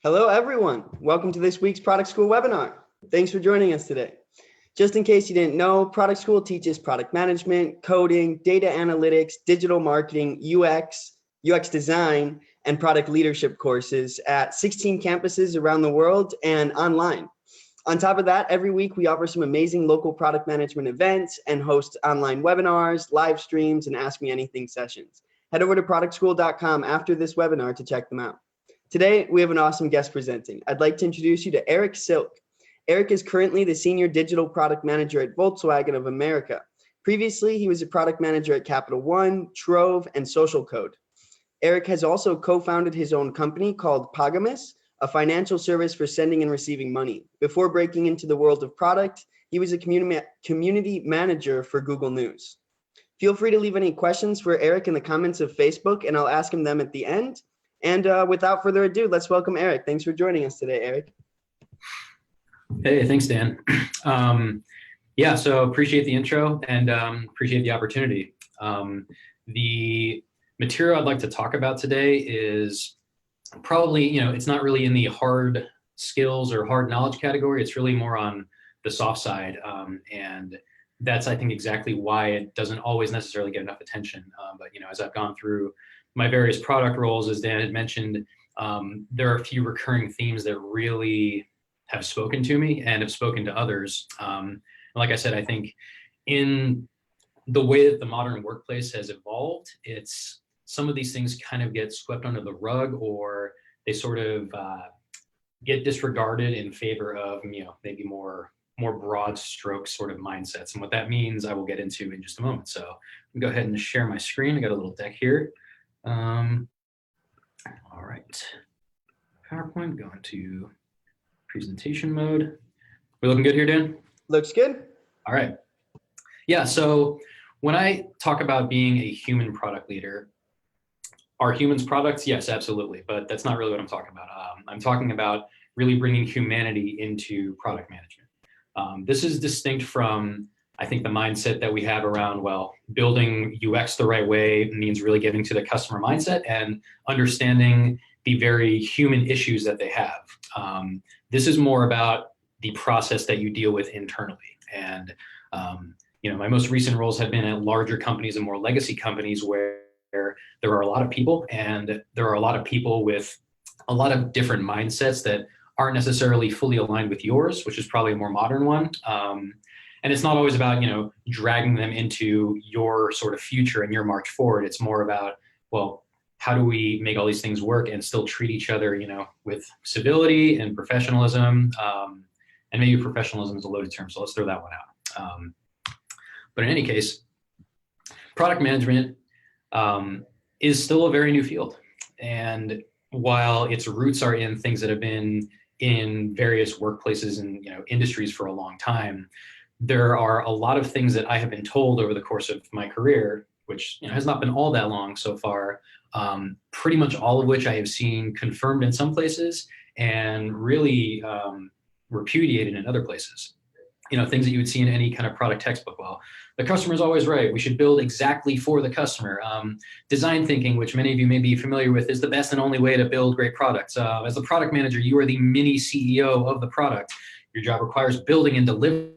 Hello, everyone. Welcome to this week's Product School webinar. Thanks for joining us today. Just in case you didn't know, Product School teaches product management, coding, data analytics, digital marketing, UX design, and product leadership courses at 16 campuses around the world and online. On top of that, every week we offer some amazing local product management events and host online webinars, live streams, and Ask Me Anything sessions. Head over to productschool.com after this webinar to check them out. Today, we have an awesome guest presenting. I'd like to introduce you to Eric Silk. Eric is currently the Senior Digital Product Manager at Volkswagen of America. Previously, he was a product manager at Capital One, Trove, and Social Code. Eric has also co-founded his own company called Pagamus, a financial service for sending and receiving money. Before breaking into the world of product, he was a community manager for Google News. Feel free to leave any questions for Eric in the comments of Facebook, and I'll ask him them at the end. And without further ado, let's welcome Eric. Thanks for joining us today, Eric. Hey, thanks, Dan. So appreciate the intro and appreciate the opportunity. The material I'd like to talk about today is probably, it's not really in the hard skills or hard knowledge category. It's really more on the soft side. And that's, I think, exactly why it doesn't always necessarily get enough attention. But as I've gone through my various product roles, as Dan had mentioned, there are a few recurring themes that really have spoken to me and have spoken to others. Like I said, I think in the way that the modern workplace has evolved, it's some of these things kind of get swept under the rug, or they sort of get disregarded in favor of maybe more broad stroke sort of mindsets. And what that means, I will get into in just a moment. So I'll go ahead and share my screen. I got a little deck here. All right, PowerPoint, going to presentation mode. We're looking good here, Dan? Looks good. All right. Yeah, so when I talk about being a human product leader, are humans products? Yes, absolutely, but that's not really what I'm talking about. I'm talking about really bringing humanity into product management. This is distinct from, I think, the mindset that we have around, building UX the right way means really getting to the customer mindset and understanding the very human issues that they have. This is more about the process that you deal with internally. And, my most recent roles have been at larger companies and more legacy companies where there are a lot of people, and there are a lot of people with a lot of different mindsets that aren't necessarily fully aligned with yours, which is probably a more modern one. And it's not always about, dragging them into your sort of future and your march forward. It's more about, how do we make all these things work and still treat each other, with civility and professionalism? And maybe professionalism is a loaded term, so let's throw that one out. But in any case, product management is still a very new field. And while its roots are in things that have been in various workplaces and industries for a long time, there are a lot of things that I have been told over the course of my career, which has not been all that long so far, pretty much all of which I have seen confirmed in some places and really repudiated in other places. Things that you would see in any kind of product textbook. The customer is always right. We should build exactly for the customer. Design thinking, which many of you may be familiar with, is the best and only way to build great products. As a product manager, you are the mini CEO of the product. Your job requires building and delivering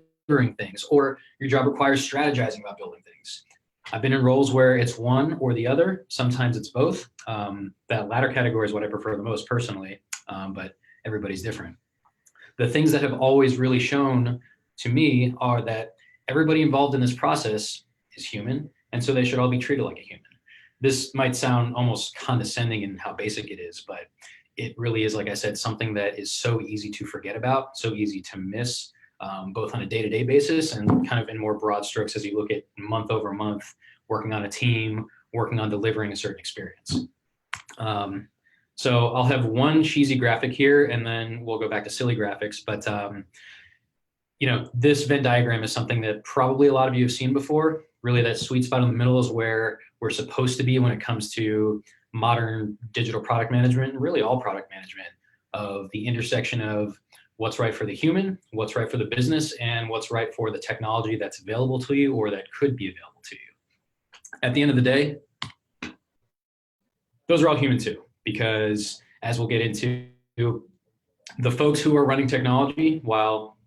things, or your job requires strategizing about building things. I've been in roles where it's one or the other. Sometimes it's both. That latter category is what I prefer the most personally, but everybody's different. The things that have always really shown to me are that everybody involved in this process is human, and so they should all be treated like a human. This might sound almost condescending in how basic it is, but it really is, like I said, something that is so easy to forget about, so easy to miss, both on a day-to-day basis and kind of in more broad strokes as you look at month over month, working on a team, working on delivering a certain experience. So I'll have one cheesy graphic here, and then we'll go back to silly graphics. But this Venn diagram is something that probably a lot of you have seen before. Really, that sweet spot in the middle is where we're supposed to be when it comes to modern digital product management, and really all product management, of the intersection of what's right for the human, what's right for the business, and what's right for the technology that's available to you or that could be available to you. At the end of the day, those are all human too, because as we'll get into, The folks who are running technology, while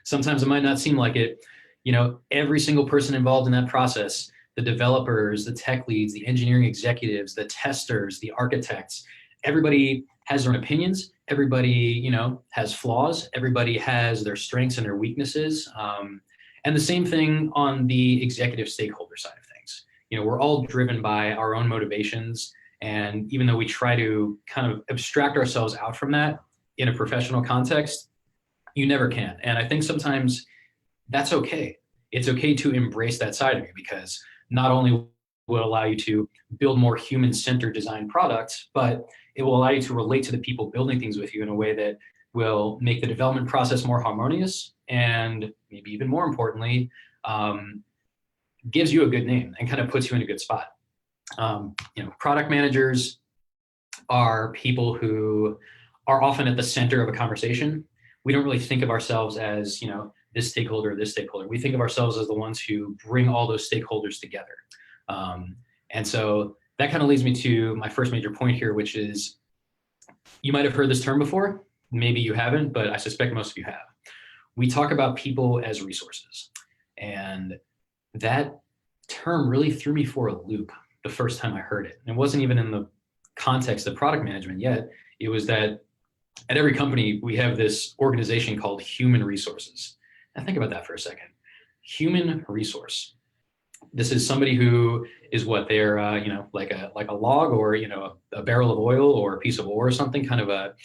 sometimes it might not seem like it, every single person involved in that process, the developers, the tech leads, the engineering executives, the testers, the architects, everybody has their own opinions. Everybody, has flaws. Everybody has their strengths and their weaknesses. And the same thing on the executive stakeholder side of things. We're all driven by our own motivations. And even though we try to kind of abstract ourselves out from that in a professional context, you never can. And I think sometimes that's okay. It's okay to embrace that side of you, because not only will it allow you to build more human-centered design products, but it will allow you to relate to the people building things with you in a way that will make the development process more harmonious, and maybe even more importantly, gives you a good name and kind of puts you in a good spot. Product managers are people who are often at the center of a conversation. We don't really think of ourselves as, this stakeholder, this stakeholder. We think of ourselves as the ones who bring all those stakeholders together. And so that kind of leads me to my first major point here, which is, you might have heard this term before. Maybe you haven't, but I suspect most of you have. We talk about people as resources. And that term really threw me for a loop the first time I heard it. And it wasn't even in the context of product management yet. It was that at every company, we have this organization called human resources. Now think about that for a second. Human resource. This is somebody who is what they're, like a log, or, a barrel of oil or a piece of ore or something, kind of a,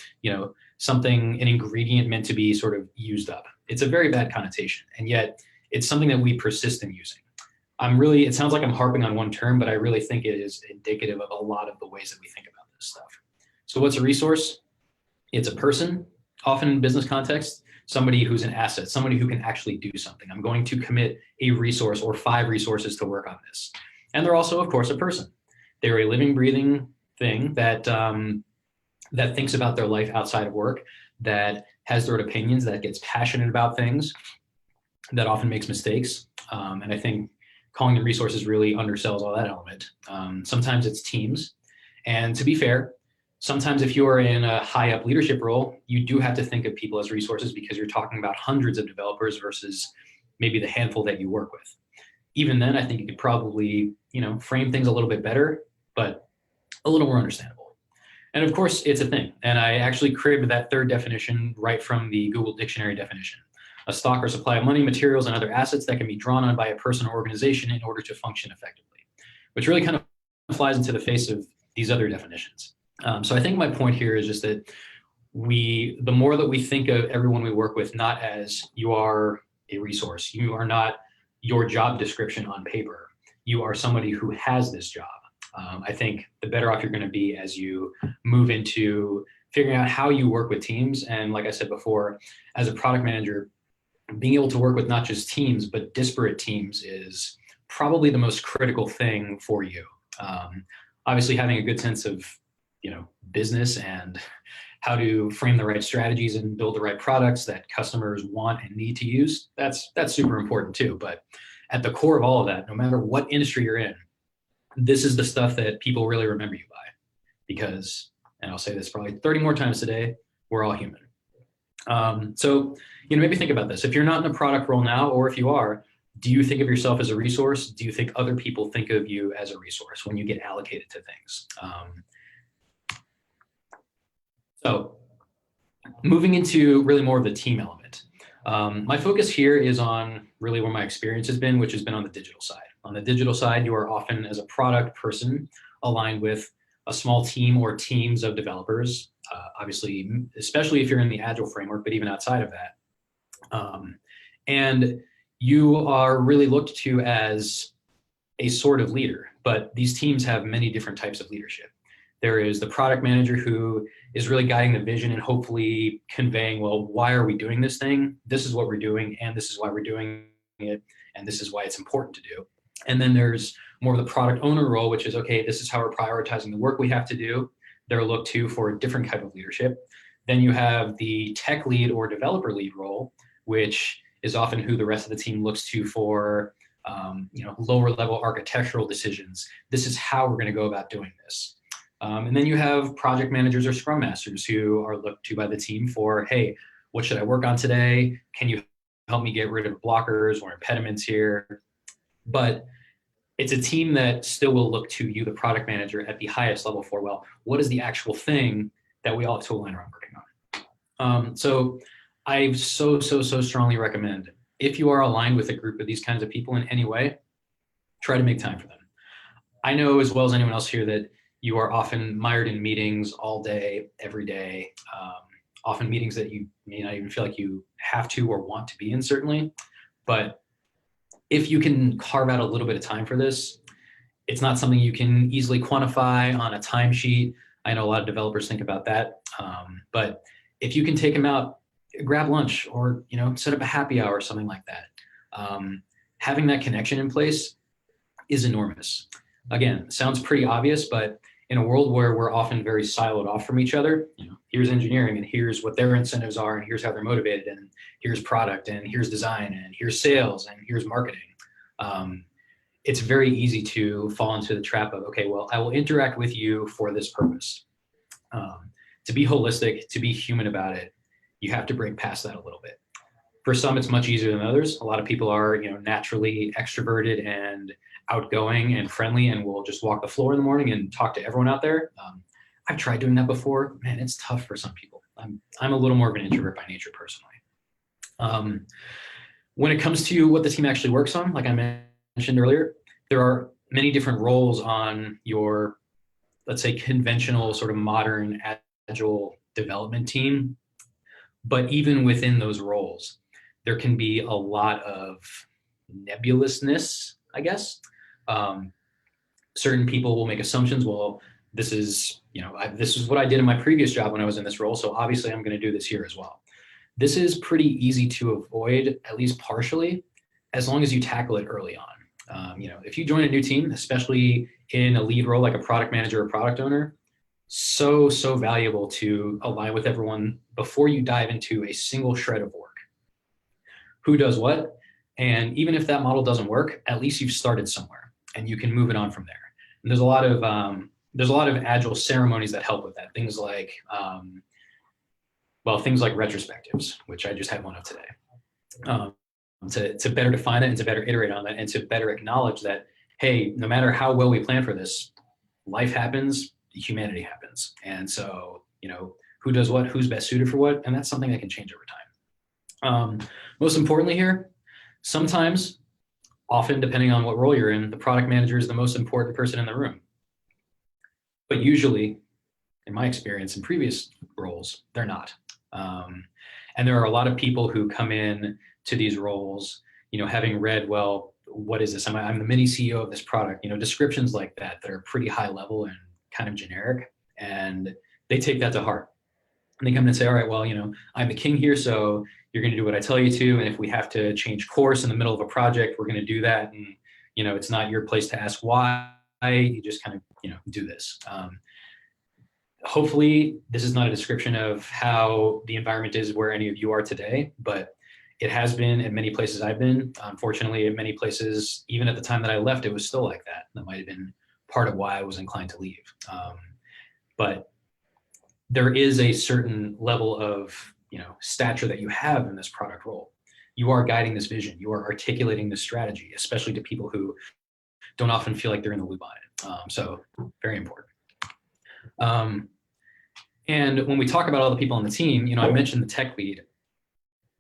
something, an ingredient meant to be sort of used up. It's a very bad connotation. And yet it's something that we persist in using. It sounds like I'm harping on one term, but I really think it is indicative of a lot of the ways that we think about this stuff. So what's a resource? It's a person, often in business context, somebody who's an asset, somebody who can actually do something. I'm going to commit a resource or 5 resources to work on this. And they're also, of course, a person. They're a living, breathing thing that that thinks about their life outside of work, that has their own opinions, that gets passionate about things, that often makes mistakes. And I think calling them resources really undersells all that element. Sometimes it's teams. And to be fair, sometimes if you are in a high up leadership role, you do have to think of people as resources, because you're talking about hundreds of developers versus maybe the handful that you work with. Even then, I think you could probably, frame things a little bit better, but a little more understandable. And of course, it's a thing. And I actually cribbed that third definition right from the Google Dictionary definition. A stock or supply of money, materials, and other assets that can be drawn on by a person or organization in order to function effectively, which really kind of flies into the face of these other definitions. So I think my point here is just that the more that we think of everyone we work with not as you are a resource, you are not your job description on paper, you are somebody who has this job. I think the better off you're going to be as you move into figuring out how you work with teams. And like I said before, as a product manager, being able to work with not just teams, but disparate teams is probably the most critical thing for you. Obviously, having a good sense of business and how to frame the right strategies and build the right products that customers want and need to use, that's super important too. But at the core of all of that, no matter what industry you're in, this is the stuff that people really remember you by, because, and I'll say this probably 30 more times today, we're all human. So, maybe think about this. If you're not in a product role now, or if you are, do you think of yourself as a resource? Do you think other people think of you as a resource when you get allocated to things? So moving into really more of the team element. My focus here is on really where my experience has been, which has been on the digital side. On the digital side, you are often, as a product person, aligned with a small team or teams of developers, obviously, especially if you're in the Agile framework, but even outside of that. And you are really looked to as a sort of leader, but these teams have many different types of leadership. There is the product manager who is really guiding the vision and hopefully conveying, well, why are we doing this thing? This is what we're doing, and this is why we're doing it, and this is why it's important to do. And then there's more of the product owner role, which is, okay, this is how we're prioritizing the work we have to do. They're looked to for a different type of leadership. Then you have the tech lead or developer lead role, which is often who the rest of the team looks to for lower level architectural decisions. This is how we're going to go about doing this. And then you have project managers or scrum masters who are looked to by the team for, hey, what should I work on today? Can you help me get rid of blockers or impediments here? But it's a team that still will look to you, the product manager, at the highest level for, well, what is the actual thing that we all have to align around working on? So I so strongly recommend, if you are aligned with a group of these kinds of people in any way, try to make time for them. I know as well as anyone else here that you are often mired in meetings all day, every day, often meetings that you may not even feel like you have to or want to be in, certainly. But if you can carve out a little bit of time for this, it's not something you can easily quantify on a timesheet. I know a lot of developers think about that. But if you can take them out, grab lunch, or set up a happy hour or something like that, having that connection in place is enormous. Again, sounds pretty obvious, but in a world where we're often very siloed off from each other, here's engineering and here's what their incentives are and here's how they're motivated and here's product and here's design and here's sales and here's marketing. It's very easy to fall into the trap of, okay, well, I will interact with you for this purpose. To be holistic, to be human about it, you have to break past that a little bit. For some, it's much easier than others. A lot of people are, naturally extroverted and outgoing and friendly and will just walk the floor in the morning and talk to everyone out there. I've tried doing that before. Man, it's tough for some people. I'm a little more of an introvert by nature personally. When it comes to what the team actually works on, like I mentioned earlier, there are many different roles on your, let's say, conventional sort of modern agile development team. But even within those roles, there can be a lot of nebulousness, I guess. Certain people will make assumptions. Well, this is what I did in my previous job when I was in this role, so obviously I'm going to do this here as well. This is pretty easy to avoid, at least partially, as long as you tackle it early on. If you join a new team, especially in a lead role like a product manager or product owner, so valuable to align with everyone before you dive into a single shred of work. Who does what? And even if that model doesn't work, at least you've started somewhere and you can move it on from there. And there's a lot of agile ceremonies that help with that. Things like retrospectives, which I just had one of today. To better define it and to better iterate on that and to better acknowledge that, hey, no matter how well we plan for this, life happens, humanity happens. And so, who does what, who's best suited for what, and that's something that can change over time. Most importantly here, sometimes, often depending on what role you're in, the product manager is the most important person in the room. But usually, in my experience in previous roles, they're not. And there are a lot of people who come in to these roles, having read, well, what is this? I'm the mini CEO of this product, descriptions like that are pretty high level and kind of generic. And they take that to heart. And they come in and say, all right, well, I'm the king here, so you're going to do what I tell you to. And if we have to change course in the middle of a project, we're going to do that. And, it's not your place to ask why. You just kind of, do this. Hopefully, this is not a description of how the environment is where any of you are today, but it has been at many places I've been. Unfortunately, at many places, even at the time that I left, it was still like that. That might have been part of why I was inclined to leave. But there is a certain level of stature that you have in this product role. You are guiding this vision. You are articulating this strategy, especially to people who don't often feel like they're in the loop on it. So very important. And when we talk about all the people on the team, I mentioned the tech lead.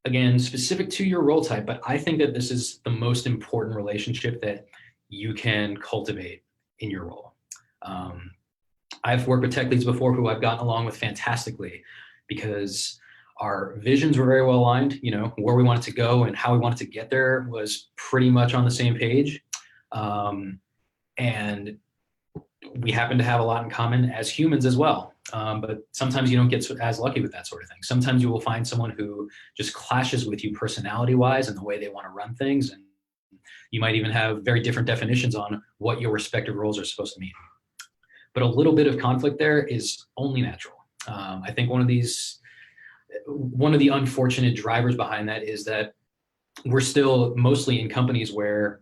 Again, specific to your role type, but I think that this is the most important relationship that you can cultivate in your role. I've worked with tech leads before who I've gotten along with fantastically because our visions were very well aligned. Where we wanted to go and how we wanted to get there was pretty much on the same page. And we happen to have a lot in common as humans as well. But sometimes you don't get as lucky with that sort of thing. Sometimes you will find someone who just clashes with you personality-wise and the way they want to run things. And you might even have very different definitions on what your respective roles are supposed to mean. But a little bit of conflict there is only natural. I think one of the unfortunate drivers behind that is that we're still mostly in companies where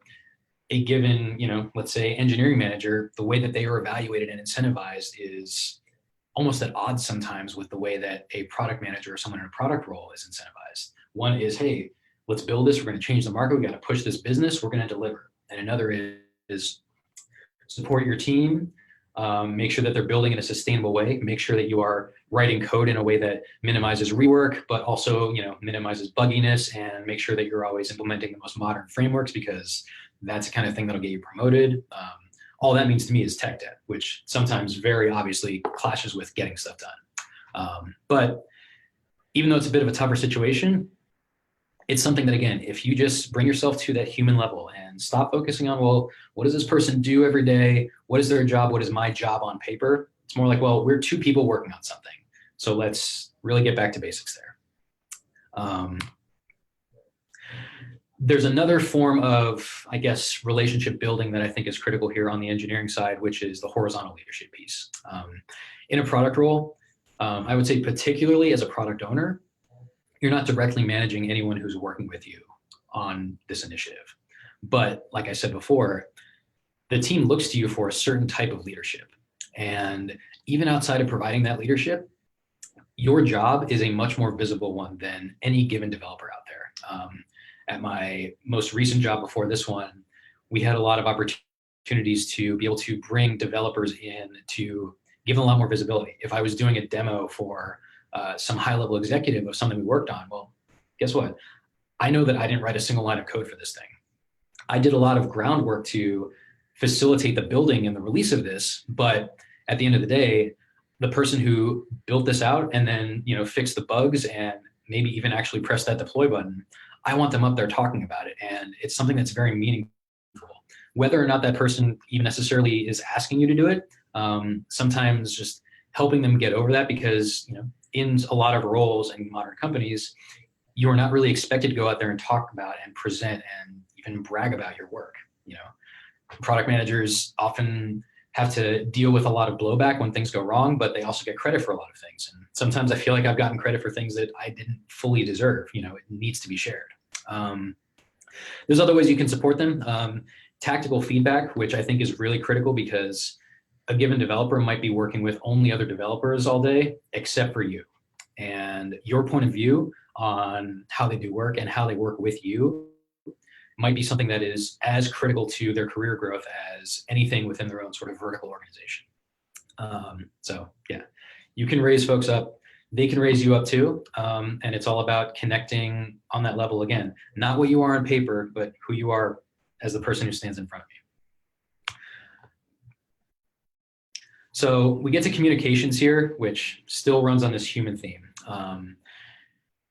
a given, let's say engineering manager, the way that they are evaluated and incentivized is almost at odds sometimes with the way that a product manager or someone in a product role is incentivized. One is, hey, let's build this. We're going to change the market. We got to push this business. We're going to deliver. And another is support your team. Make sure that they're building in a sustainable way. Make sure that you are writing code in a way that minimizes rework, but also, minimizes bugginess, and make sure that you're always implementing the most modern frameworks, because that's the kind of thing that'll get you promoted. All that means to me is tech debt, which sometimes very obviously clashes with getting stuff done. But even though it's a bit of a tougher situation, it's something that, again, if you just bring yourself to that human level and stop focusing on, well, what does this person do every day? What is their job? What is my job on paper? It's more like, well, we're two people working on something. So let's really get back to basics there. There's another form of, I guess, relationship building that I think is critical here on the engineering side, which is the horizontal leadership piece. In a product role, I would say particularly as a product owner, you're not directly managing anyone who's working with you on this initiative. But like I said before, the team looks to you for a certain type of leadership. And even outside of providing that leadership, your job is a much more visible one than any given developer out there. At my most recent job before this one, we had a lot of opportunities to be able to bring developers in to give them a lot more visibility. If I was doing a demo for some high-level executive of something we worked on, well, guess what? I know that I didn't write a single line of code for this thing. I did a lot of groundwork to facilitate the building and the release of this, but at the end of the day, the person who built this out and then fixed the bugs and maybe even actually pressed that deploy button, I want them up there talking about it. And it's something that's very meaningful. Whether or not that person even necessarily is asking you to do it, sometimes just helping them get over that, because in a lot of roles in modern companies, you are not really expected to go out there and talk about and present and even brag about your work. Product managers often have to deal with a lot of blowback when things go wrong, but they also get credit for a lot of things. And sometimes I feel like I've gotten credit for things that I didn't fully deserve. It needs to be shared. There's other ways you can support them. Tactical feedback, which I think is really critical, because a given developer might be working with only other developers all day, except for you. And your point of view on how they do work and how they work with you might be something that is as critical to their career growth as anything within their own sort of vertical organization. So yeah, you can raise folks up, they can raise you up too. And it's all about connecting on that level again, not what you are on paper, but who you are as the person who stands in front of you. So we get to communications here, which still runs on this human theme.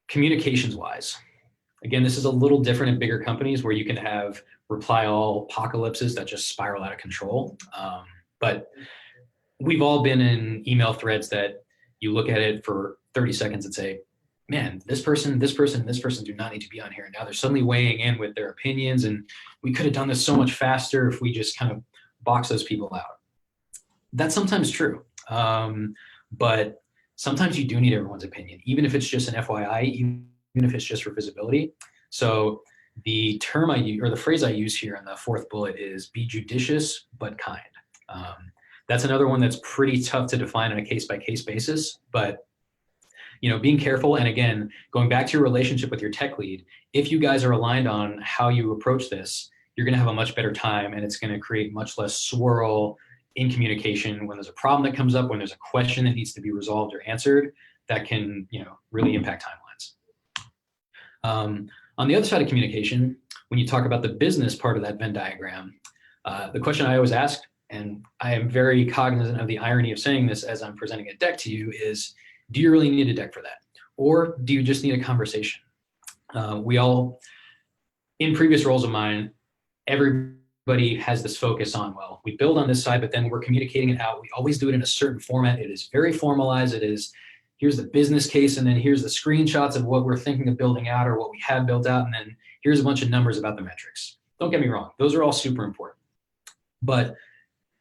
Communications wise, again, this is a little different in bigger companies where you can have reply all apocalypses that just spiral out of control. But we've all been in email threads that you look at it for 30 seconds and say, man, this person, this person, this person do not need to be on here. And now they're suddenly weighing in with their opinions. And we could have done this so much faster if we just kind of box those people out. That's sometimes true. But sometimes you do need everyone's opinion, even if it's just an FYI, even if it's just for visibility. So the term I use, or the phrase I use here in the fourth bullet, is be judicious but kind. That's another one that's pretty tough to define on a case-by-case basis, but being careful. And again, going back to your relationship with your tech lead, if you guys are aligned on how you approach this, you're going to have a much better time, and it's going to create much less swirl in communication when there's a problem that comes up, when there's a question that needs to be resolved or answered that can really impact timelines. On the other side of communication, when you talk about the business part of that Venn diagram, the question I always ask, and I am very cognizant of the irony of saying this as I'm presenting a deck to you, is, do you really need a deck for that? Or do you just need a conversation? We all, in previous roles of mine, everybody has this focus on, well, we build on this side, but then we're communicating it out. We always do it in a certain format. It is very formalized. It is, here's the business case, and then here's the screenshots of what we're thinking of building out or what we have built out, and then here's a bunch of numbers about the metrics. Don't get me wrong. Those are all super important. But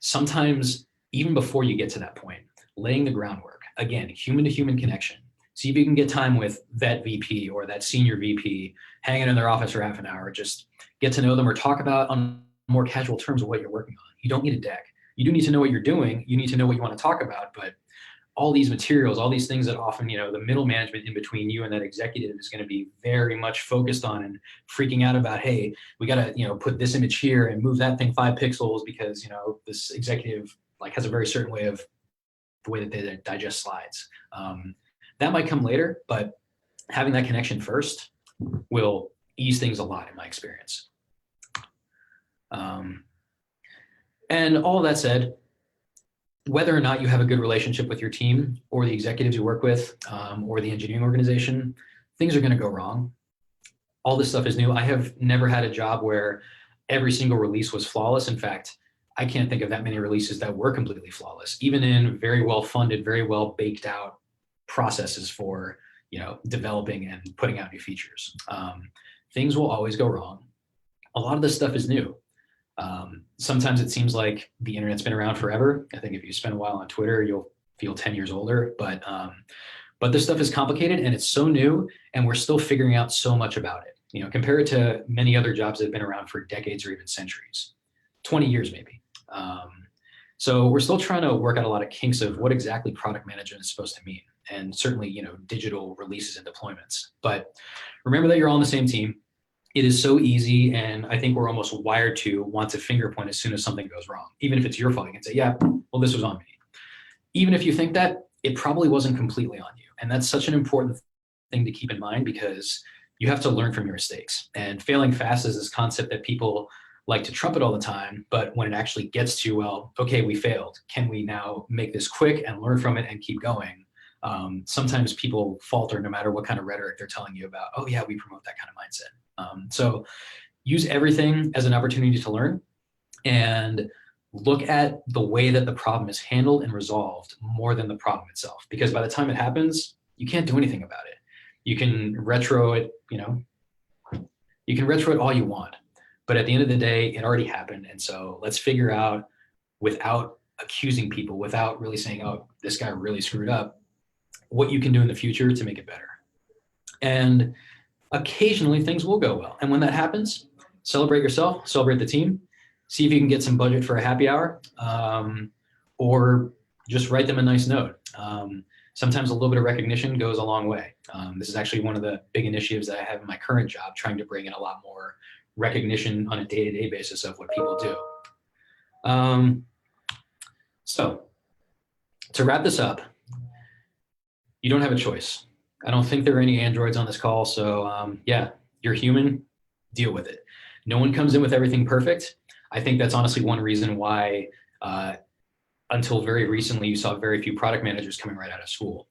sometimes, even before you get to that point, laying the groundwork, again, human-to-human connection. See if you can get time with that VP or that senior VP, hanging in their office for half an hour, just get to know them or talk about on more casual terms of what you're working on. You don't need a deck. You do need to know what you're doing. You need to know what you want to talk about, but all these materials, all these things that often, the middle management in between you and that executive is going to be very much focused on and freaking out about, hey, we got to, put this image here and move that thing 5 pixels because, this executive like has a very certain way of the way that they digest slides. That might come later, but having that connection first will ease things a lot in my experience. And all of that said, whether or not you have a good relationship with your team or the executives you work with or the engineering organization, things are going to go wrong. All this stuff is new. I have never had a job where every single release was flawless. In fact, I can't think of that many releases that were completely flawless, even in very well funded, very well baked out processes for developing and putting out new features. Things will always go wrong. A lot of this stuff is new. Sometimes it seems like the internet's been around forever. I think if you spend a while on Twitter, you'll feel 10 years older, but this stuff is complicated and it's so new and we're still figuring out so much about it. Compare it to many other jobs that have been around for decades or even centuries, 20 years maybe. So we're still trying to work out a lot of kinks of what exactly product management is supposed to mean. And certainly, digital releases and deployments. But remember that you're all on the same team. It is so easy, and I think we're almost wired to want to finger point as soon as something goes wrong. Even if it's your fault, you can say, yeah, well, this was on me. Even if you think that, it probably wasn't completely on you. And that's such an important thing to keep in mind because you have to learn from your mistakes. And failing fast is this concept that people like to trumpet all the time, but when it actually gets to, well, okay, we failed. Can we now make this quick and learn from it and keep going? Sometimes people falter no matter what kind of rhetoric they're telling you about, oh yeah, we promote that kind of mindset. So use everything as an opportunity to learn and look at the way that the problem is handled and resolved more than the problem itself. Because by the time it happens, you can't do anything about it. You can retro it, you can retro it all you want. But at the end of the day, it already happened. And so let's figure out, without accusing people, without really saying, oh, this guy really screwed up, what you can do in the future to make it better. And occasionally things will go well. And when that happens, celebrate yourself, celebrate the team, see if you can get some budget for a happy hour, or just write them a nice note. Sometimes a little bit of recognition goes a long way. This is actually one of the big initiatives that I have in my current job, trying to bring in a lot more recognition on a day-to-day basis of what people do. So to wrap this up, you don't have a choice. I don't think there are any androids on this call. So yeah, you're human, deal with it. No one comes in with everything perfect. I think that's honestly one reason why until very recently, you saw very few product managers coming right out of school.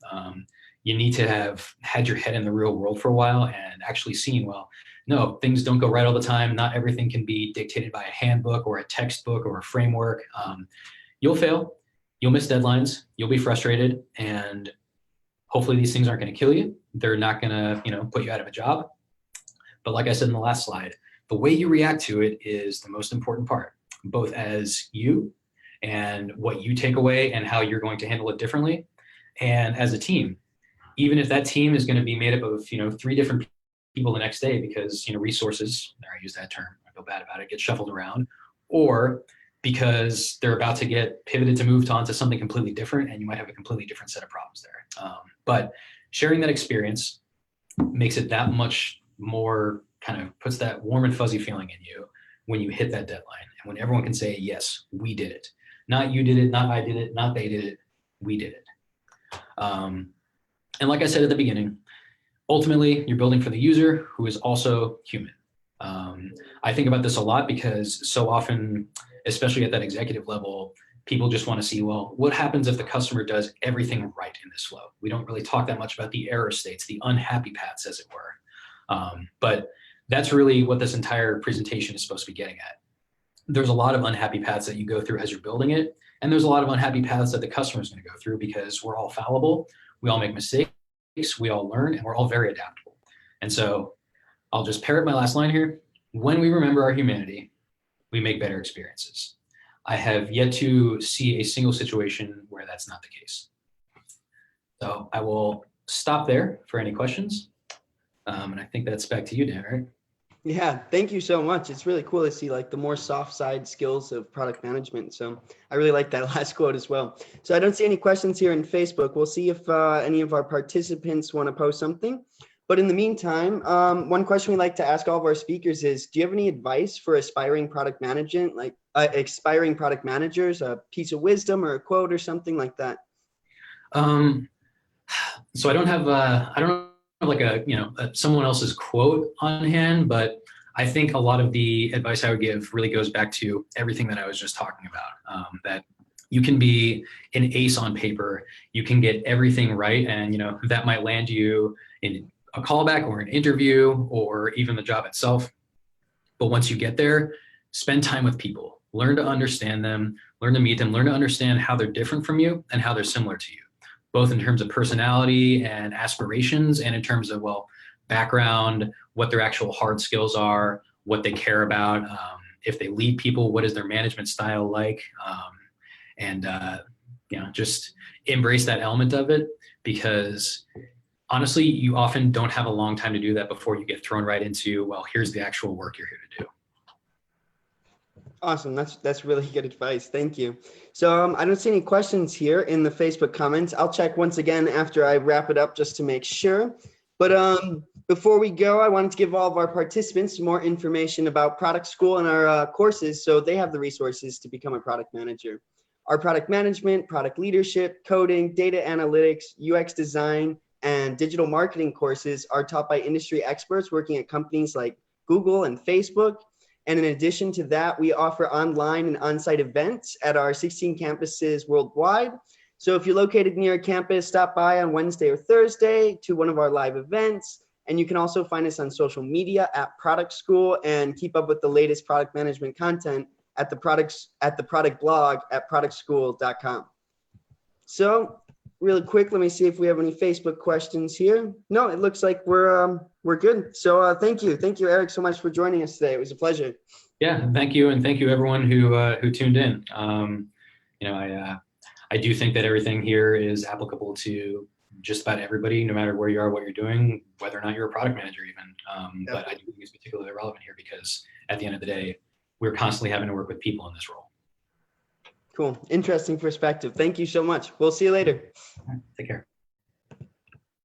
You need to have had your head in the real world for a while and actually seen, well, no, things don't go right all the time. Not everything can be dictated by a handbook or a textbook or a framework. You'll fail, you'll miss deadlines, you'll be frustrated, and hopefully these things aren't going to kill you. They're not going to, put you out of a job. But like I said in the last slide, the way you react to it is the most important part, both as you and what you take away and how you're going to handle it differently, and as a team. Even if that team is going to be made up of 3 different people the next day because resources, I use that term, I feel bad about it, get shuffled around, or because they're about to get pivoted to move on to something completely different, and you might have a completely different set of problems there. But sharing that experience makes it that much more, kind of puts that warm and fuzzy feeling in you when you hit that deadline, and when everyone can say, yes, we did it. Not you did it, not I did it, not they did it, we did it. And like I said at the beginning, ultimately, you're building for the user who is also human. I think about this a lot because so often, especially at that executive level, people just want to see, well, what happens if the customer does everything right in this flow? We don't really talk that much about the error states, the unhappy paths, as it were. But that's really what this entire presentation is supposed to be getting at. There's a lot of unhappy paths that you go through as you're building it. And there's a lot of unhappy paths that the customer is going to go through because we're all fallible. We all make mistakes. We all learn, and we're all very adaptable. And so I'll just parrot my last line here. When we remember our humanity, we make better experiences. I have yet to see a single situation where that's not the case. So I will stop there for any questions. And I think that's back to you, Dan, right? Yeah, thank you so much. It's really cool to see like the more soft side skills of product management. So I really like that last quote as well. So I don't see any questions here in Facebook. We'll see if any of our participants want to post something. But in the meantime, one question we like to ask all of our speakers is, do you have any advice for aspiring product management, like aspiring product managers, a piece of wisdom or a quote or something like that? Um, so I don't have like someone else's quote on hand, but I think a lot of the advice I would give really goes back to everything that I was just talking about. That you can be an ace on paper, you can get everything right, and that might land you in a callback or an interview or even the job itself. But once you get there, spend time with people, learn to understand them, learn to meet them, learn to understand how they're different from you and how they're similar to you, both in terms of personality and aspirations, and in terms of, well, background, what their actual hard skills are, what they care about. If they lead people, what is their management style like? And just embrace that element of it, because honestly, you often don't have a long time to do that before you get thrown right into, well, here's the actual work you're here to do. Awesome. That's really good advice. Thank you. So I don't see any questions here in the Facebook comments. I'll check once again after I wrap it up just to make sure. But before we go, I wanted to give all of our participants some more information about Product School and our courses, so they have the resources to become a product manager. Our product management, product leadership, coding, data analytics, UX design, and digital marketing courses are taught by industry experts working at companies like Google and Facebook. And in addition to that, we offer online and on-site events at our 16 campuses worldwide. So if you're located near a campus, stop by on Wednesday or Thursday to one of our live events. And you can also find us on social media at Product School, and keep up with the latest product management content at the product blog at productschool.com. So really quick, let me see if we have any Facebook questions here. No, it looks like we're good. So thank you, Eric, so much for joining us today. It was a pleasure. Yeah, thank you, and thank you everyone who tuned in. I do think that everything here is applicable to just about everybody, no matter where you are, what you're doing, whether or not you're a product manager even. But I do think it's particularly relevant here because at the end of the day, we're constantly having to work with people in this role. Cool. Interesting perspective. Thank you so much. We'll see you later. Take care.